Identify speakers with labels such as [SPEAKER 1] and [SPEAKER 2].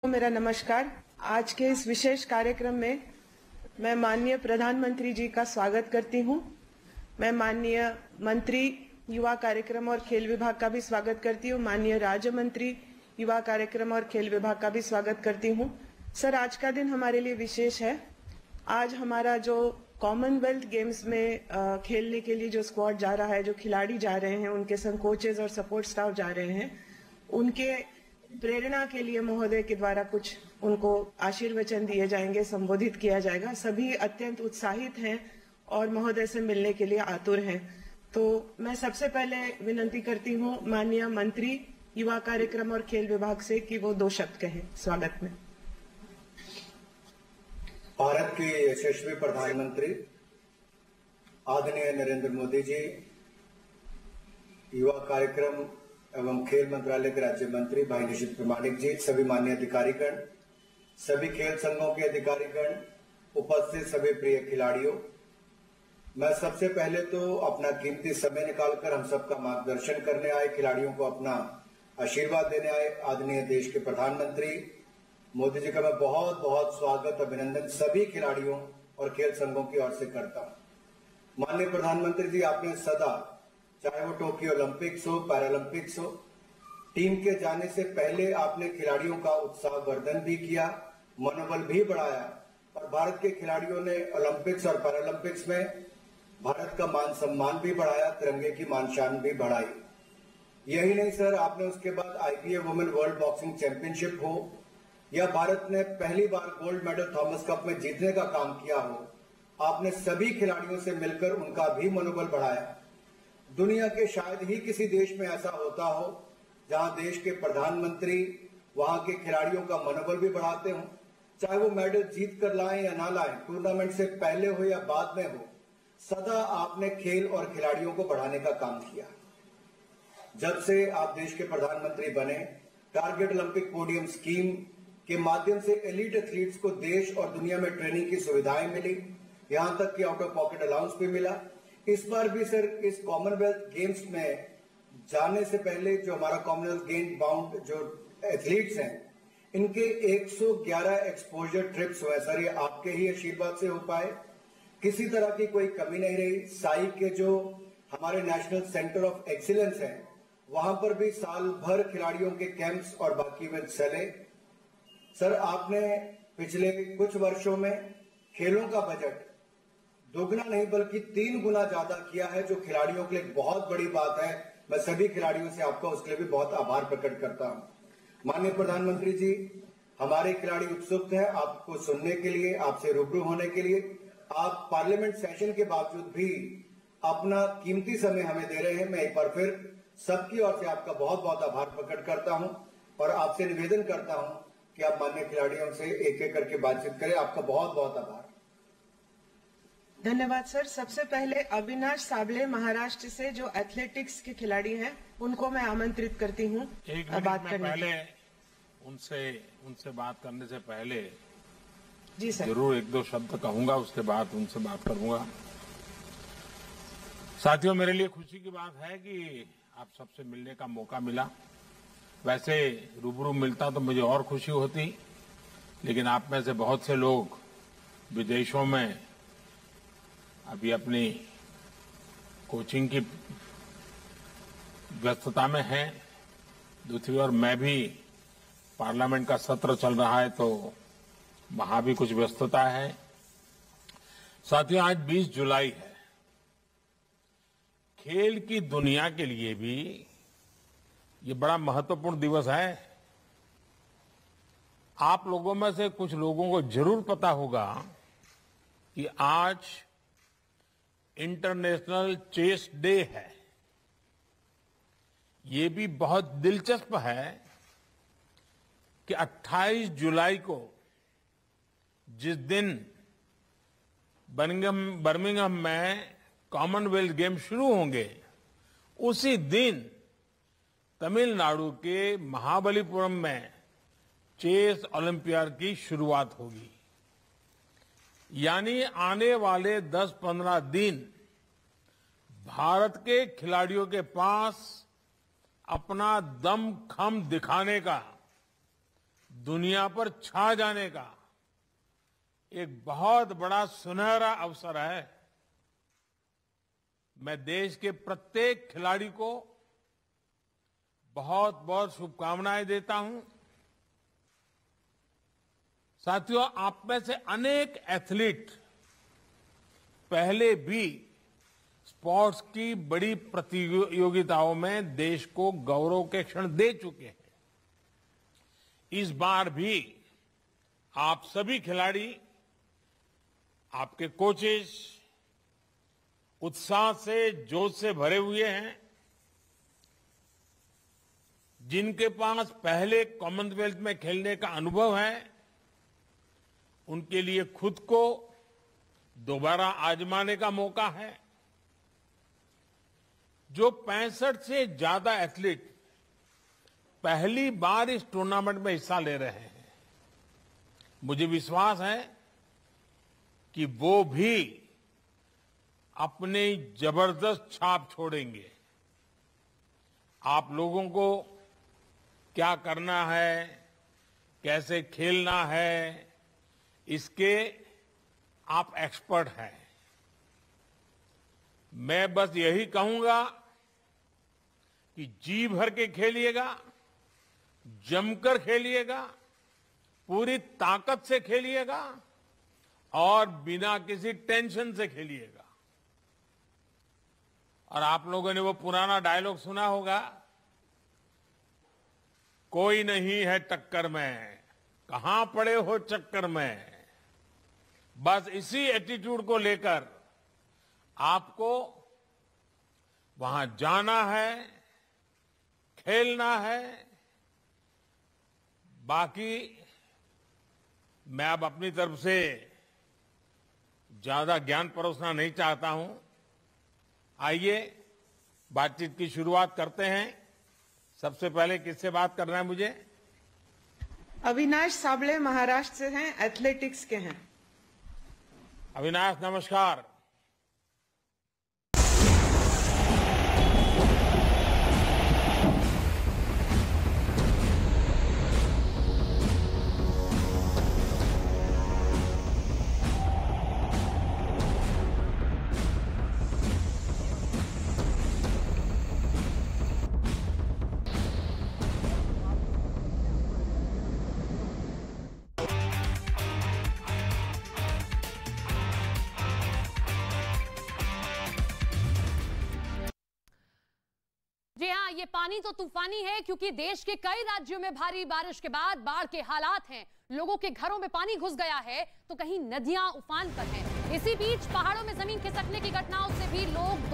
[SPEAKER 1] मेरा नमस्कार। आज के इस विशेष कार्यक्रम में मैं माननीय प्रधानमंत्री जी का स्वागत करती हूं। मैं माननीय मंत्री युवा कार्यक्रम और खेल विभाग का भी स्वागत करती हूं। माननीय राज्य मंत्री युवा कार्यक्रम और खेल विभाग का भी स्वागत करती हूं। सर, आज का दिन हमारे लिए विशेष है। आज हमारा जो कॉमनवेल्थ गेम्स में खेलने के लिए जो स्क्वाड जा रहा है, जो खिलाड़ी जा रहे हैं, उनके संग कोचेज और सपोर्ट स्टाफ जा रहे हैं, उनके प्रेरणा के लिए महोदय के द्वारा कुछ उनको आशीर्वचन दिए जाएंगे, संबोधित किया जाएगा। सभी अत्यंत उत्साहित हैं और महोदय से मिलने के लिए आतुर हैं। तो मैं सबसे पहले विनती करती हूं माननीय मंत्री युवा कार्यक्रम और खेल विभाग से कि वो 2 शब्द कहें स्वागत में।
[SPEAKER 2] भारत के यशस्वी प्रधानमंत्री आदरणीय नरेंद्र मोदी जी, युवा कार्यक्रम एवं खेल मंत्रालय के राज्य मंत्री भाई निशित प्रमाणिक जी, सभी माननीय अधिकारीगण, सभी खेल संघों के अधिकारीगण, उपस्थित सभी प्रिय खिलाड़ियों, मैं सबसे पहले तो अपना कीमती समय निकालकर हम सबका मार्गदर्शन करने आए खिलाड़ियों को अपना आशीर्वाद देने आए आदरणीय देश के प्रधानमंत्री मोदी जी का मैं बहुत बहुत स्वागत अभिनंदन सभी खिलाड़ियों और खेल संघों की ओर से करता हूं। माननीय प्रधानमंत्री जी, आपने सदा, चाहे वो टोक्यो ओलंपिक्स हो, पैरालंपिक्स हो, टीम के जाने से पहले आपने खिलाड़ियों का उत्साहवर्धन भी किया, मनोबल भी बढ़ाया और भारत के खिलाड़ियों ने ओलंपिक्स और पैरालंपिक्स में भारत का मान सम्मान भी बढ़ाया, तिरंगे की मान शान भी बढ़ाई। यही नहीं सर, आपने उसके बाद IBA women world boxing championship हो या भारत ने पहली बार गोल्ड मेडल थॉमस कप में जीतने का काम किया हो, आपने सभी खिलाड़ियों से मिलकर उनका भी मनोबल बढ़ाया। दुनिया के शायद ही किसी देश में ऐसा होता हो जहां देश के प्रधानमंत्री वहां के खिलाड़ियों का मनोबल भी बढ़ाते हो, चाहे वो मेडल जीत कर लाएं या ना लाएं, टूर्नामेंट से पहले हो या बाद में हो, सदा आपने खेल और खिलाड़ियों को बढ़ाने का काम किया। जब से आप देश के प्रधानमंत्री बने, टारगेट ओलंपिक पोडियम स्कीम के माध्यम से एलीट एथलीट्स को देश और दुनिया में ट्रेनिंग की सुविधाएं मिली, यहां तक कि आउट ऑफ पॉकेट अलाउंस भी मिला। इस बार भी सर इस कॉमनवेल्थ गेम्स में जाने से पहले जो हमारा कॉमनवेल्थ गेम बाउंड जो एथलीट्स हैं, इनके 111 एक्सपोजर ट्रिप्स हुए सर, ये आपके ही आशीर्वाद से हो पाए। किसी तरह की कोई कमी नहीं रही। साई के जो हमारे नेशनल सेंटर ऑफ एक्सीलेंस है, वहां पर भी साल भर खिलाड़ियों के कैंप्स और बाकी इवेंट चले। सर, आपने पिछले कुछ वर्षों में खेलों का बजट दोगुना नहीं बल्कि 3 गुना ज्यादा किया है, जो खिलाड़ियों के लिए बहुत बड़ी बात है। मैं सभी खिलाड़ियों से आपका उसके लिए भी बहुत आभार प्रकट करता हूं। माननीय प्रधानमंत्री जी, हमारे खिलाड़ी उत्सुक हैं आपको सुनने के लिए, आपसे रूबरू होने के लिए। आप पार्लियामेंट सेशन के बावजूद भी अपना कीमती समय हमें दे रहे हैं। मैं एक बार फिर सबकी ओर से आपका बहुत बहुत आभार प्रकट करता हूं और आपसे निवेदन करता हूं कि आप माननीय खिलाड़ियों से एक एक करके बातचीत करें। आपका बहुत बहुत आभार।
[SPEAKER 1] धन्यवाद सर। सबसे पहले अविनाश साबले महाराष्ट्र से, जो एथलेटिक्स के खिलाड़ी हैं, उनको मैं आमंत्रित करती हूं बात करने।
[SPEAKER 3] पहले उनसे बात करने से पहले
[SPEAKER 1] जी सर,
[SPEAKER 3] जरूर 1-2 शब्द कहूंगा, उसके बाद उनसे बात करूंगा। साथियों, मेरे लिए खुशी की बात है कि आप सबसे मिलने का मौका मिला। वैसे रूबरू मिलता तो मुझे और खुशी होती, लेकिन आप में से बहुत से लोग विदेशों में अभी अपनी कोचिंग की व्यस्तता में हैं। दूसरी ओर मैं भी, पार्लियामेंट का सत्र चल रहा है तो वहां भी कुछ व्यस्तता है। साथियों, आज 20 जुलाई है। खेल की दुनिया के लिए भी ये बड़ा महत्वपूर्ण दिवस है। आप लोगों में से कुछ लोगों को जरूर पता होगा कि आज इंटरनेशनल चेस डे है। ये भी बहुत दिलचस्प है कि 28 जुलाई को, जिस दिन बर्मिंघम में कॉमनवेल्थ गेम शुरू होंगे, उसी दिन तमिलनाडु के महाबलीपुरम में चेस ओलंपियाड की शुरुआत होगी। यानी आने वाले 10-15 दिन भारत के खिलाड़ियों के पास अपना दमखम दिखाने का दुनिया पर छा जाने का एक बहुत बड़ा सुनहरा अवसर है। मैं देश के प्रत्येक खिलाड़ी को बहुत बहुत शुभकामनाएं देता हूं। साथियों, आप में से अनेक एथलीट पहले भी स्पोर्ट्स की बड़ी प्रतियोगिताओं में देश को गौरव के क्षण दे चुके हैं। इस बार भी आप सभी खिलाड़ी, आपके कोचेस उत्साह से, जोश से भरे हुए हैं। जिनके पास पहले कॉमनवेल्थ में खेलने का अनुभव है, उनके लिए खुद को दोबारा आजमाने का मौका है। जो 65 से ज्यादा एथलीट पहली बार इस टूर्नामेंट में हिस्सा ले रहे हैं, मुझे विश्वास है कि वो भी अपनी जबरदस्त छाप छोड़ेंगे। आप लोगों को क्या करना है, कैसे खेलना है, इसके आप एक्सपर्ट हैं। मैं बस यही कहूंगा कि जी भर के खेलिएगा, जमकर खेलिएगा, पूरी ताकत से खेलिएगा और बिना किसी टेंशन से खेलिएगा। और आप लोगों ने वो पुराना डायलॉग सुना होगा, कोई नहीं है टक्कर में, कहां पड़े हो चक्कर में। बस इसी एटीट्यूड को लेकर आपको वहां जाना है, खेलना है। बाकी मैं अब अपनी तरफ से ज्यादा ज्ञान परोसना नहीं चाहता हूं। आइए बातचीत की शुरुआत करते हैं। सबसे पहले किससे बात करना है मुझे?
[SPEAKER 1] अविनाश साबळे महाराष्ट्र से हैं, एथलेटिक्स के हैं।
[SPEAKER 3] अविनाश, नमस्कार।
[SPEAKER 4] जी हाँ, ये पानी तो तूफानी है क्योंकि देश के कई राज्यों में भारी बारिश के बाद बाढ़ के हालात हैं। लोगों के घरों में पानी घुस गया है तो कहीं नदियां उफान पर हैं। इसी बीच पहाड़ों में जमीन खिसकने की घटनाओं से भी लोग